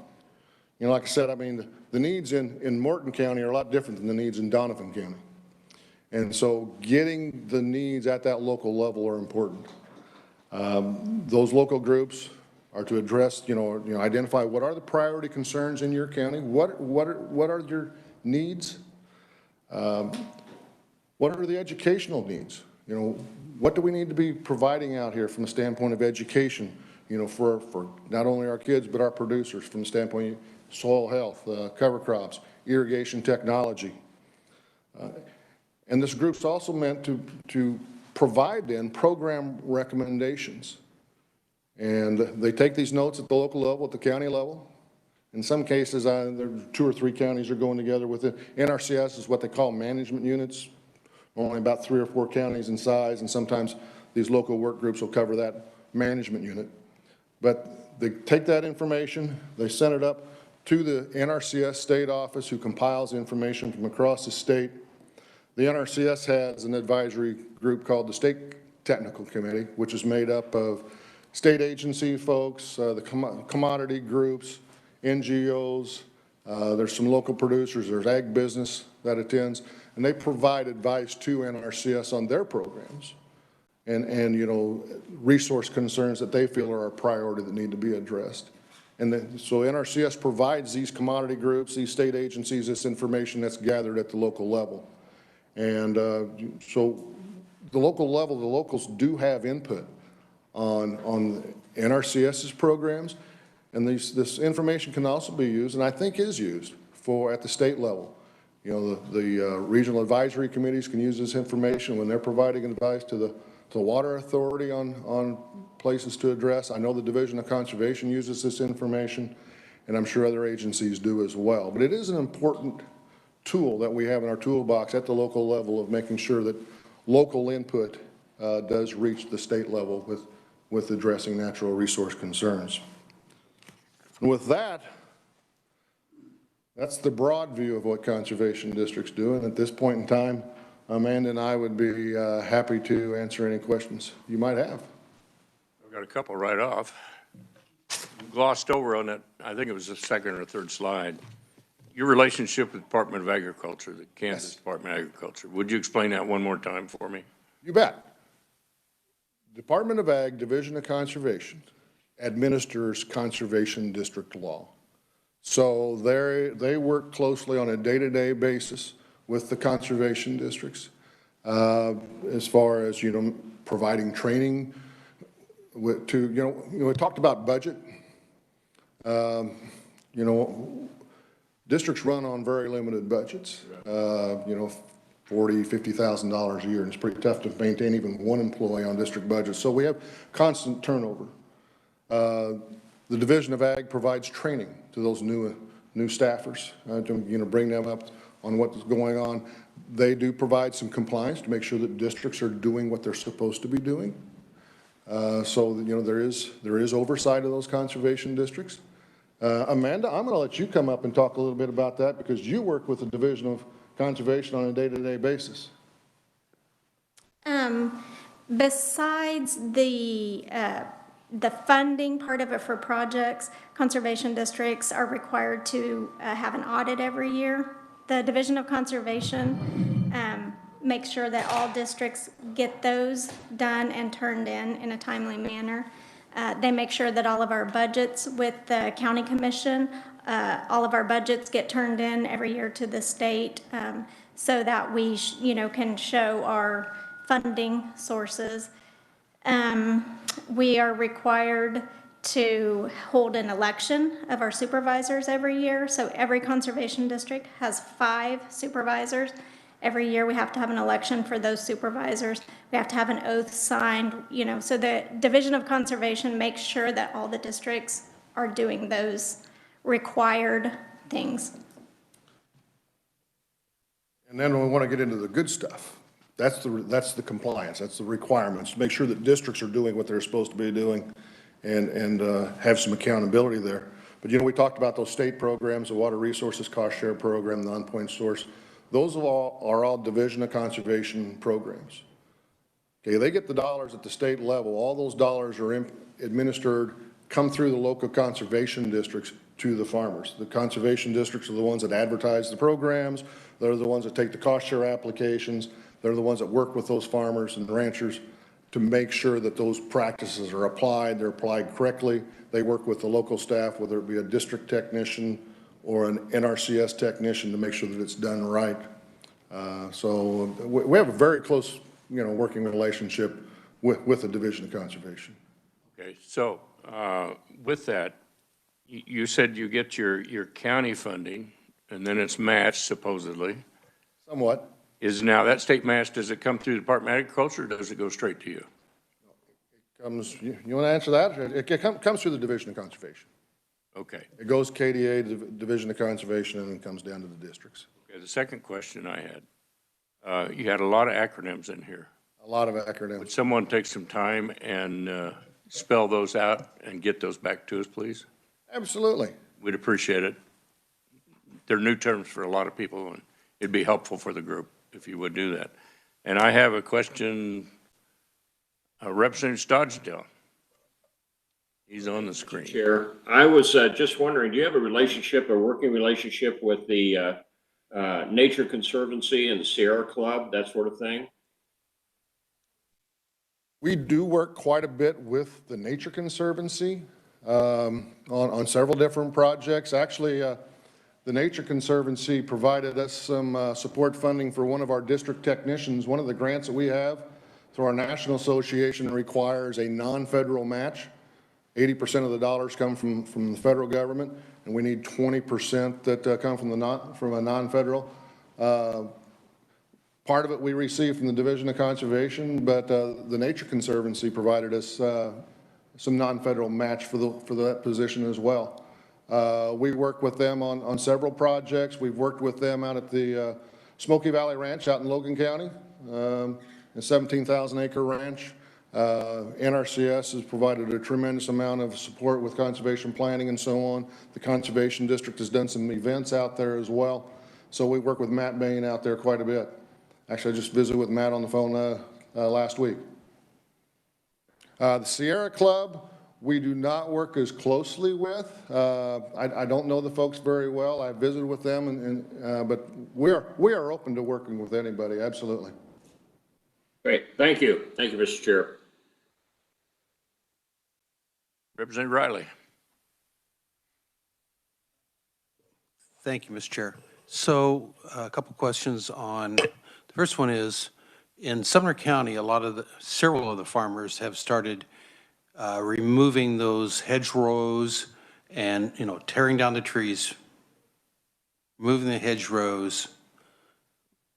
Like I said, the needs in Morton County are a lot different than the needs in Donovan County. And so getting the needs at that local level are important. Those local groups are to address, identify what are the priority concerns in your county, what are your needs, what are the educational needs, what do we need to be providing out here from the standpoint of education, for not only our kids but our producers from the standpoint of soil health, cover crops, irrigation technology. And this group's also meant to provide then program recommendations. And they take these notes at the local level, at the county level. In some cases, there are 2 or 3 counties are going together with it. NRCS is what they call management units, only about 3 or 4 counties in size, and sometimes these local work groups will cover that management unit. But they take that information, they send it up to the NRCS state office who compiles information from across the state. The NRCS has an advisory group called the State Technical Committee, which is made up of state agency folks, the commodity groups, NGOs, there's some local producers, there's ag business that attends, and they provide advice to NRCS on their programs and resource concerns that they feel are a priority that need to be addressed. And then, so NRCS provides these commodity groups, these state agencies, this information that's gathered at the local level. And so the local level, the locals do have input on NRCS's programs. And this information can also be used, and I think is used, at the state level. You know, the regional advisory committees can use this information when they're providing advice to the Water Authority on places to address. I know the Division of Conservation uses this information, and I'm sure other agencies do as well. But it is an important tool that we have in our toolbox at the local level of making sure that local input does reach the state level with addressing natural resource concerns. And with that, that's the broad view of what conservation districts do. And at this point in time, Amanda and I would be happy to answer any questions you might have. I've got a couple right off. You glossed over on that, I think it was the second or third slide, your relationship with the Department of Agriculture, the Kansas Department of Agriculture. Would you explain that one more time for me? You bet. Department of Ag, Division of Conservation, administers conservation district law. So they work closely on a day-to-day basis with the conservation districts as far as, you know, providing training we talked about budget. You know, districts run on very limited budgets, you know, $40,000, $50,000 a year, and it's pretty tough to maintain even one employee on district budgets. So we have constant turnover. The Division of Ag provides training to those new staffers to, you know, bring them up on what's going on. They do provide some compliance to make sure that districts are doing what they're supposed to be doing. So, you know, there is oversight of those conservation districts. Amanda, I'm going to let you come up and talk a little bit about that because you work with the Division of Conservation on a day-to-day basis. Besides the funding part of it for projects, conservation districts are required to have an audit every year. The Division of Conservation makes sure that all districts get those done and turned in a timely manner. They make sure that all of our budgets with the county commission, all of our budgets get turned in every year to the state so that we you know, can show our funding sources. We are required to hold an election of our supervisors every year. So every conservation district has 5 supervisors. Every year we have to have an election for those supervisors. We have to have an oath signed, you know, so the Division of Conservation makes sure that all the districts are doing those required things. And then we want to get into the good stuff. That's the compliance, that's the requirements, make sure that districts are doing what they're supposed to be doing and have some accountability there. But, you know, we talked about those state programs, the Water Resources Cost Share Program, the On-Point Source. Those are all Division of Conservation programs. Okay, they get the dollars at the state level. All those dollars are administered, come through the local conservation districts to the farmers. The conservation districts are the ones that advertise the programs. They're the ones that take the cost share applications. They're the ones that work with those farmers and ranchers to make sure that those practices are applied, they're applied correctly. They work with the local staff, whether it be a district technician or an NRCS technician, to make sure that it's done right. So we have a very close, you know, working relationship with the Division of Conservation. Okay, so with that, you said you get your county funding and then it's matched supposedly. Somewhat. Is now that state match, does it come through the Department of Agriculture or does it go straight to you? It comes, you want to answer that? It comes through the Division of Conservation. Okay. It goes KDA, Division of Conservation, and then comes down to the districts. Okay, the second question I had, you had a lot of acronyms in here. A lot of acronyms. Would someone take some time and spell those out and get those back to us, please? Absolutely. We'd appreciate it. They're new terms for a lot of people, and it'd be helpful for the group if you would do that. And I have a question, Representative Stodgdale. He's on the screen. Chair, I was just wondering, do you have a relationship, a working relationship with the Nature Conservancy and the Sierra Club, that sort of thing? We do work quite a bit with the Nature Conservancy on several different projects. Actually, The Nature Conservancy provided us some support funding for one of our district technicians. One of the grants that we have through our national association requires a non-federal match. 80% of the dollars come from the federal government, and we need 20% that come from a non-federal. Part of it we received from the Division of Conservation, but the Nature Conservancy provided us some non-federal match for that position as well. We work with them on several projects. We've worked with them out at the Smoky Valley Ranch out in Logan County, a 17,000-acre ranch. NRCS has provided a tremendous amount of support with conservation planning and so on. The Conservation District has done some events out there as well. So we work with Matt Bain out there quite a bit. Actually, I just visited with Matt on the phone last week. The Sierra Club, we do not work as closely with. I don't know the folks very well. I visited with them, but we are open to working with anybody, absolutely. Great, thank you. Thank you, Mr. Chair. Representative Riley. Thank you, Mr. Chair. So a couple questions on, the first one is, in Sumner County, several of the farmers have started removing those hedgerows and, tearing down the trees, moving the hedgerows,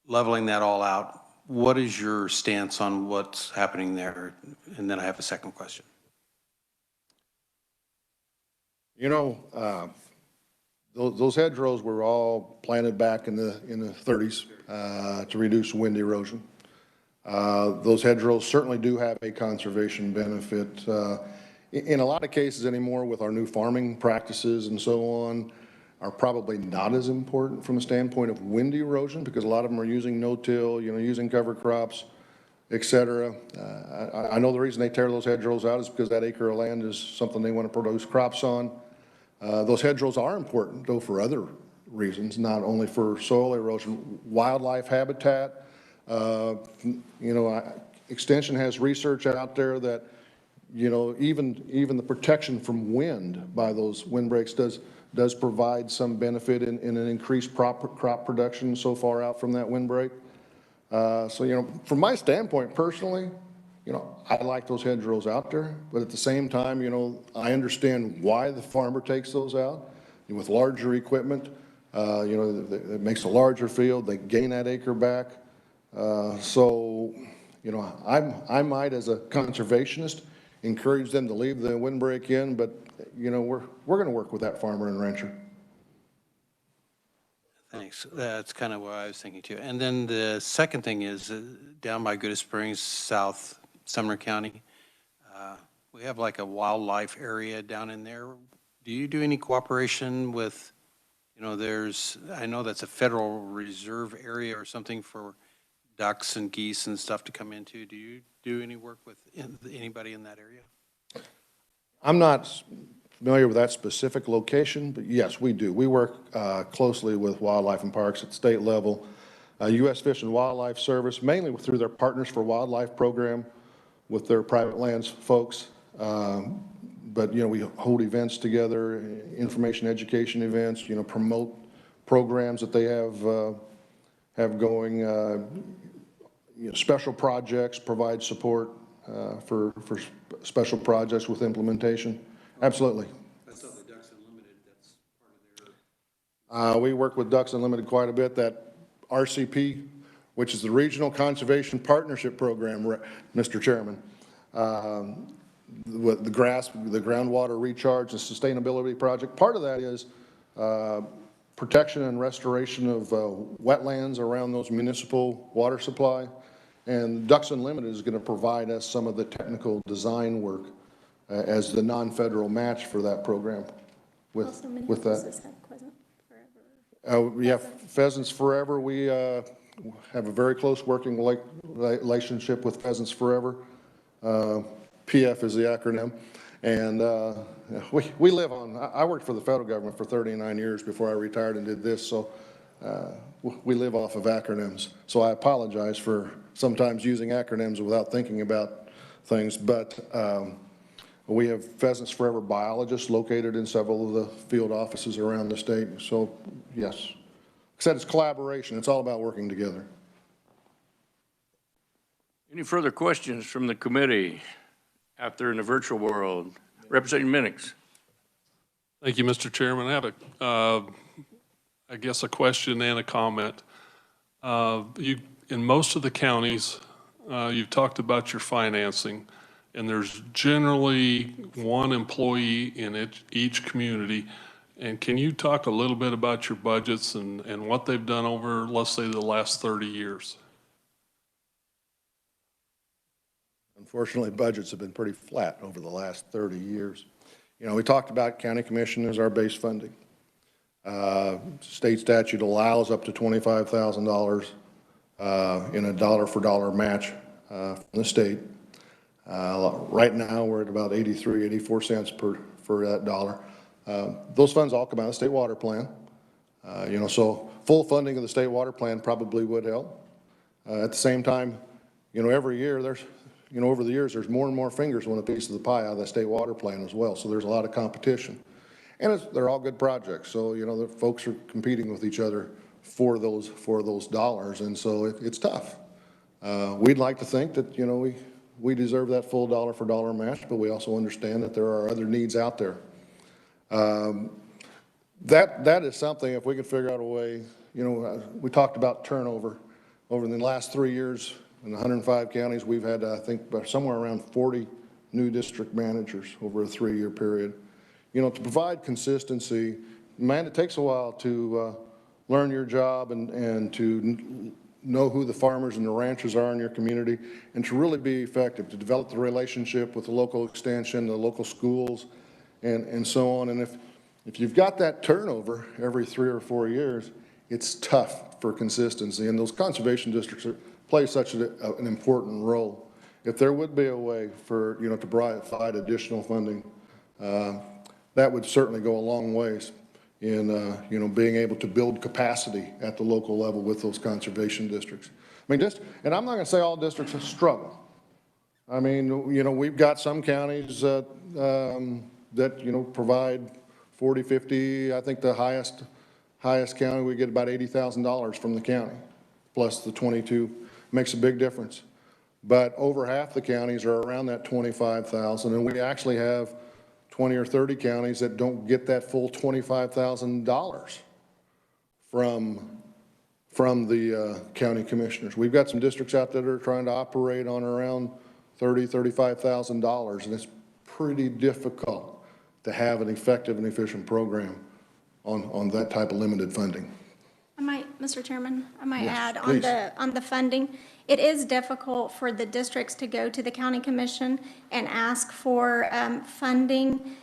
leveling that all out. What is your stance on what's happening there? And then I have a second question. Those hedgerows were all planted back in the 30s to reduce wind erosion. Those hedgerows certainly do have a conservation benefit. In a lot of cases anymore with our new farming practices and so on, are probably not as important from the standpoint of wind erosion because a lot of them are using no-till, using cover crops, et cetera. I know the reason they tear those hedgerows out is because that acre of land is something they want to produce crops on. Those hedgerows are important, though, for other reasons, not only for soil erosion, wildlife habitat. Extension has research out there that, even the protection from wind by those windbreaks does provide some benefit in an increased crop production so far out from that windbreak. So, from my standpoint personally, I like those hedgerows out there, but at the same time, I understand why the farmer takes those out. With larger equipment, it makes a larger field, they gain that acre back. So, I might, as a conservationist, encourage them to leave the windbreak in, but, we're going to work with that farmer and rancher. Thanks. That's kind of what I was thinking too. And then the second thing is down by Good Springs, South Sumner County. We have like a wildlife area down in there. Do you do any cooperation with, I know that's a federal reserve area or something for ducks and geese and stuff to come into. Do you do any work with anybody in that area? I'm not familiar with that specific location, but yes, we do. We work closely with Wildlife and Parks at the state level, U.S. Fish and Wildlife Service, mainly through their Partners for Wildlife program with their private lands folks. But, we hold events together, information education events, promote programs that they have going, special projects, provide support for special projects with implementation. Absolutely. I saw the Ducks Unlimited, that's part of their... We work with Ducks Unlimited quite a bit. That RCP, which is the Regional Conservation Partnership Program, Mr. Chairman, the groundwater recharge and sustainability project. Part of that is protection and restoration of wetlands around those municipal water supply. And Ducks Unlimited is going to provide us some of the technical design work as the non-federal match for that program with that. We have Pheasants Forever. We have a very close working relationship with Pheasants Forever. PF is the acronym. And we live on, I worked for the federal government for 39 years before I retired and did this, so we live off of acronyms. So I apologize for sometimes using acronyms without thinking about things, but We have Pheasants Forever biologists located in several of the field offices around the state. So, yes. Like I said, it's collaboration. It's all about working together. Any further questions from the committee out there in the virtual world? Representative Minix. Thank you, Mr. Chairman. I have I guess a question and a comment. In most of the counties, you've talked about your financing, and there's generally one employee in each community. And can you talk a little bit about your budgets and what they've done over, let's say, the last 30 years? Unfortunately, budgets have been pretty flat over the last 30 years. You know, we talked about county commission as our base funding. State statute allows up to $25,000 in a dollar-for-dollar match from the state. Right now, we're at about 84 cents for that dollar. Those funds all come out of the state water plan. You know, so full funding of the state water plan probably would help. At the same time, you know, every year over the years, there's more and more fingers want a piece of the pie out of the state water plan as well. So there's a lot of competition. And they're all good projects. So, you know, the folks are competing with each other for those dollars. And so it's tough. We'd like to think that, you know, we deserve that full dollar-for-dollar match, but we also understand that there are other needs out there. That is something, if we could figure out a way, you know, we talked about turnover. Over the last 3 years, in 105 counties, we've had, I think, somewhere around 40 new district managers over a 3-year period. You know, to provide consistency, man, it takes a while to learn your job and to know who the farmers and the ranchers are in your community, and to really be effective, to develop the relationship with the local extension, the local schools, and so on. And if you've got that turnover every 3 or 4 years, it's tough for consistency. And those conservation districts play such an important role. If there would be a way for, you know, to provide additional funding, that would certainly go a long ways in, you know, being able to build capacity at the local level with those conservation districts. I mean, and I'm not going to say all districts struggle. I mean, you know, we've got some counties that, you know, provide 40, 50, I think the highest county, we get about $80,000 from the county, plus the 22, makes a big difference. But over half the counties are around that 25,000, and we actually have 20 or 30 counties that don't get that full $25,000 from the county commissioners. We've got some districts out there that are trying to operate on around $35,000, and it's pretty difficult to have an effective and efficient program on that type of limited funding. Mr. Chairman, I might Yes, add please. on the funding, it is difficult for the districts to go to the county commission and ask for funding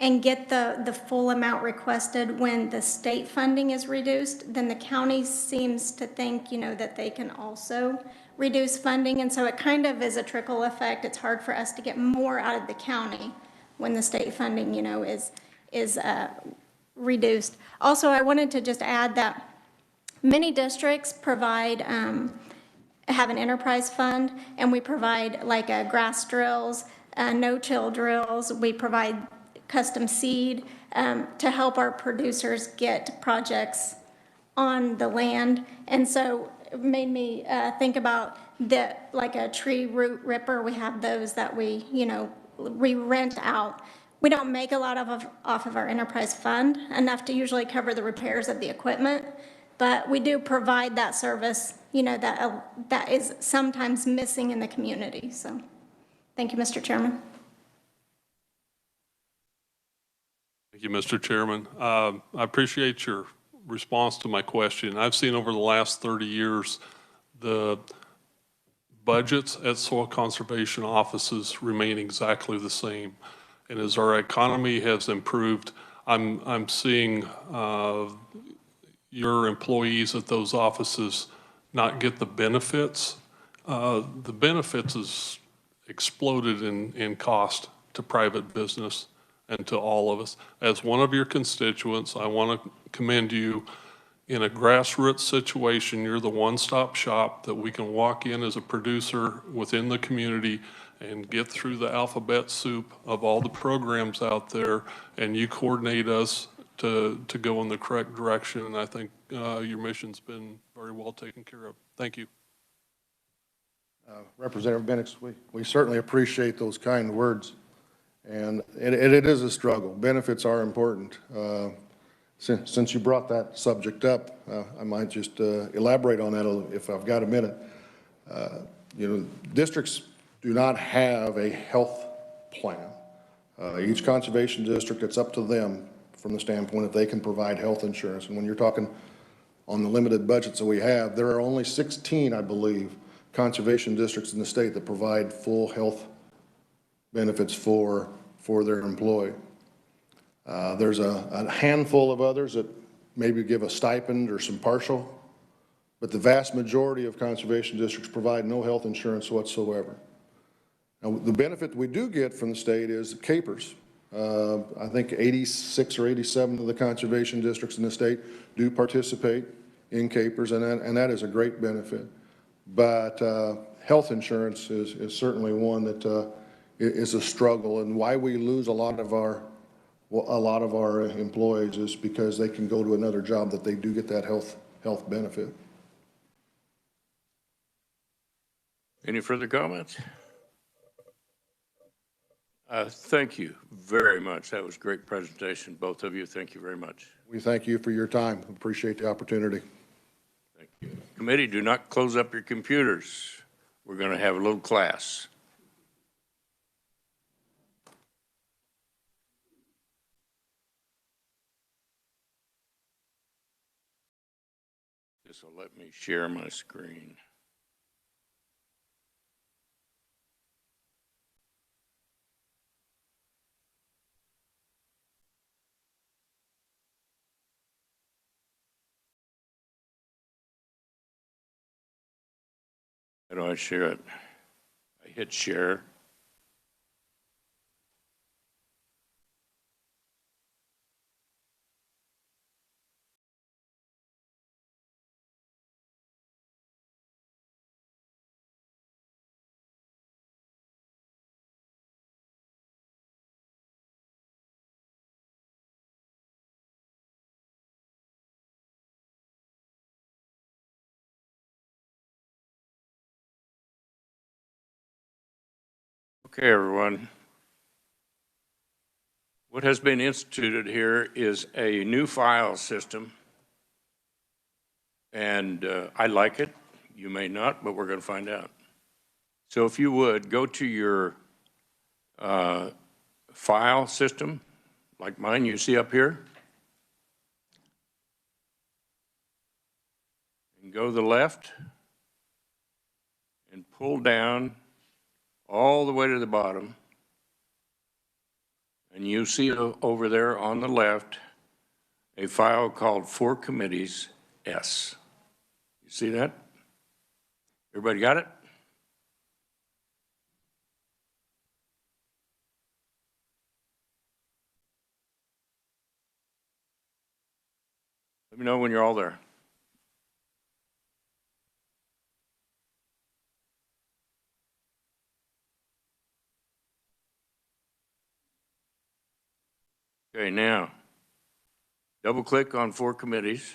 and get the full amount requested when the state funding is reduced. Then the county seems to think, you know, that they can also reduce funding. And so it kind of is a trickle effect. It's hard for us to get more out of the county when the state funding, you know, is reduced. Also, I wanted to just add that many districts provide, have an enterprise fund, and we provide like grass drills, no-till drills. We provide custom seed to help our producers get projects on the land. And so it made me think about that, like a tree root ripper. We have those that we, you know, we rent out. We don't make a lot off of our enterprise fund, enough to usually cover the repairs of the equipment. But we do provide that service, you know, that is sometimes missing in the community. So thank you, Mr. Chairman. Thank you, Mr. Chairman. I appreciate your response to my question. I've seen over the last 30 years, the budgets at soil conservation offices remain exactly the same. And as our economy has improved, I'm seeing your employees at those offices not get the benefits. The benefits has exploded in cost to private business and to all of us. As one of your constituents, I want to commend you. In a grassroots situation, you're the one-stop shop that we can walk in as a producer within the community and get through the alphabet soup of all the programs out there, and you coordinate us to go in the correct direction. And I think your mission's been very well taken care of. Thank you. Representative Bennix, we certainly appreciate those kind words. And it is a struggle. Benefits are important. Since you brought that subject up, I might just elaborate on that if I've got a minute. You know, districts do not have a health plan. Each conservation district, it's up to them from the standpoint if they can provide health insurance. And when you're talking on the limited budgets that we have, there are only 16, I believe, conservation districts in the state that provide full health benefits for their employee. There's a handful of others that maybe give a stipend or some partial, but the vast majority of conservation districts provide no health insurance whatsoever. Now, the benefit we do get from the state is capers. I think 86 or 87 of the conservation districts in the state do participate in capers, and that is a great benefit. But health insurance is certainly one that is a struggle, and why we lose a lot of our employees is because they can go to another job that they do get that health benefit. Any further comments? Thank you very much. That was a great presentation, both of you. Thank you very much. We thank you for your time. Appreciate the opportunity. Thank you. Committee, do not close up your computers. We're going to have a little class. So let me share my screen. How do I share it? I hit share. Okay, everyone. What has been instituted here is a new file system, and I like it. You may not, but we're going to find out. So if you would, go to your file system, like mine you see up here, and go to the left and pull down all the way to the bottom, and you see over there on the left a file called For Committees S. You see that? Everybody got it? Let me know when you're all there. Okay, now, double click on For Committees.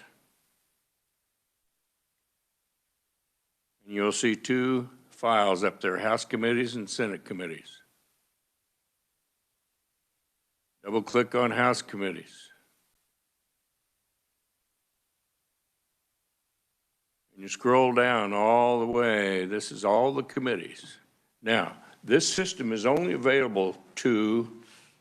And you'll see two files up there, House Committees and Senate Committees. Double click on House Committees. And you scroll down all the way. This is all the committees. Now, this system is only available to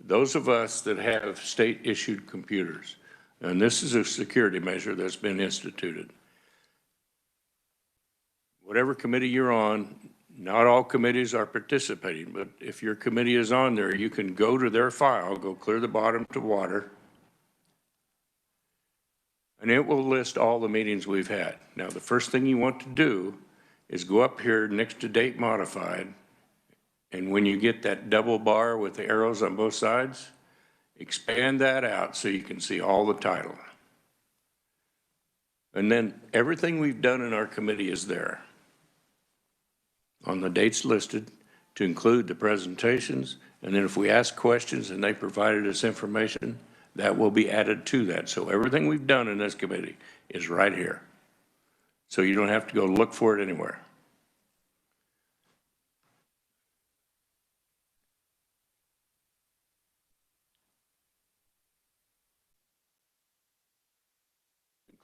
those of us that have state-issued computers. And this is a security measure that's been instituted. Whatever committee you're on, not all committees are participating, but if your committee is on there, you can go to their file, go clear the bottom to water, and it will list all the meetings we've had. Now, the first thing you want to do is go up here next to date modified, and when you get that double bar with the arrows on both sides, expand that out so you can see all the title. And then everything we've done in our committee is there on the dates listed to include the presentations. And then if we ask questions and they provided us information, that will be added to that. So everything we've done in this committee is right here. So you don't have to go look for it anywhere.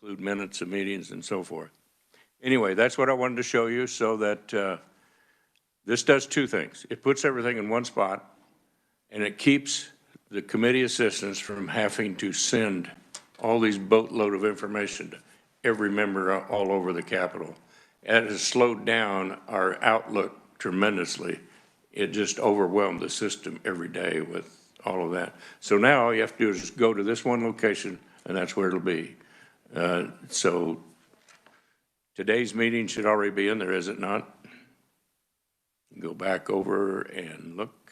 Include minutes of meetings and so forth. Anyway, that's what I wanted to show you, so that this does two things. It puts everything in one spot, and it keeps the committee assistants from having to send all these boatload of information to every member all over the Capitol. It has slowed down our outlook tremendously. It just overwhelmed the system every day with all of that. So now all you have to do is just go to this one location, and that's where it'll be. So today's meeting should already be in there, is it not? Go back over and look.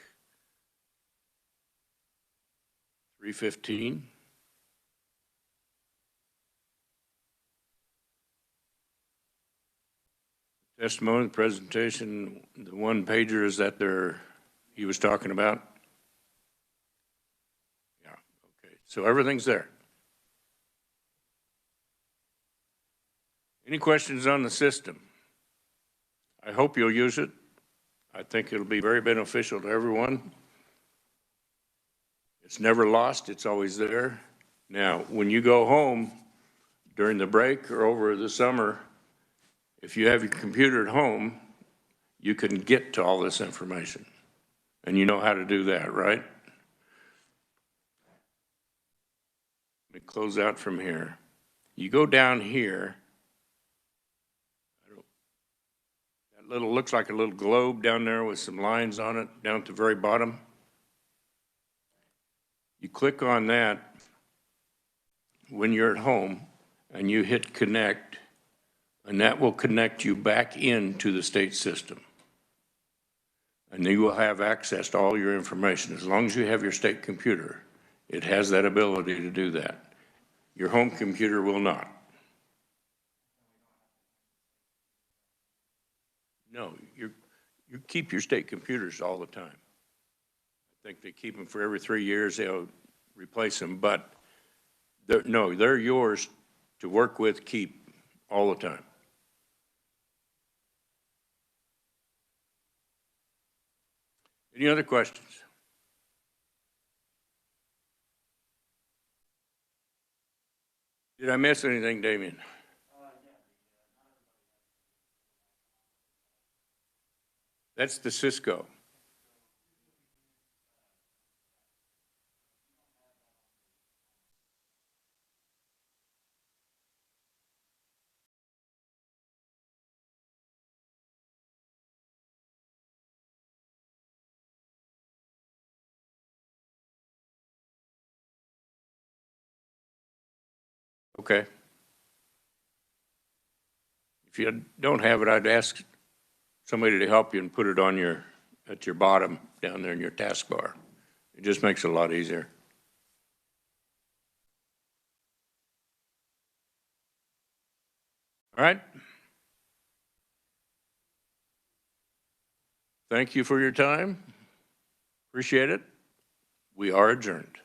3:15. Testimony, presentation, the one pager is that he was talking about? Yeah, okay. So everything's there. Any questions on the system? I hope you'll use it. I think it'll be very beneficial to everyone. It's never lost, it's always there. Now, when you go home during the break or over the summer, if you have your computer at home, you can get to all this information. And you know how to do that, right? Let me close out from here. You go down here, that little, looks like a little globe down there with some lines on it, down at the very bottom. You click on that when you're at home and you hit connect, and that will connect you back into the state system. And you will have access to all your information. As long as you have your state computer, it has that ability to do that. Your home computer will not. No, you keep your state computers all the time. I think they keep them for every 3 years, they'll replace them, but they're yours to work with, keep all the time. Any other questions? Did I miss anything, Damien? That's the Cisco. Okay. If you don't have it, I'd ask somebody to help you and put it on at your bottom down there in your taskbar. It just makes it a lot easier. All right. Thank you for your time. Appreciate it. We are adjourned.